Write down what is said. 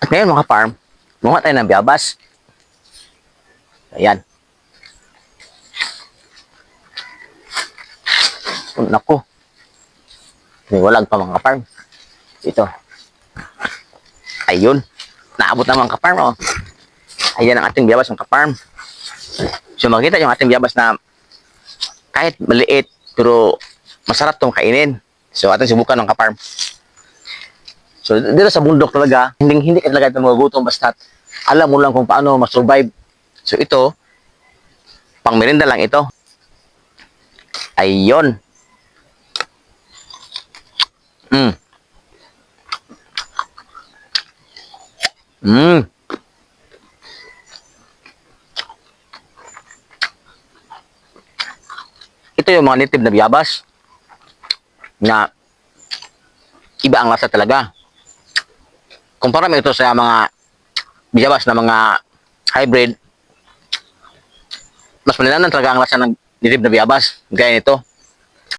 At ngayon mga farm, munga tayo ng biyabas. Ayan. Oh, naku. Walag pa mga farm. Ito. Ayun. Naabot na mga farm. Oh. Ayan ang ating biyabas mga farm. So makita yung ating biyabas na kahit maliit pero masarap tong kainin. So ating subukan ng farm. So dito sa bundok talaga, hindi ka talaga magugutom basta alam mo lang kung paano ma-survive. So ito, pang merienda lang ito. Ayun. Mm. Mm. Ito yung mga native na biyabas na iba ang lasa talaga. Kumpara mo ito sa mga biyabas na mga hybrid, mas malinaw talaga ang lasa ng native na biyabas. Gaya nito.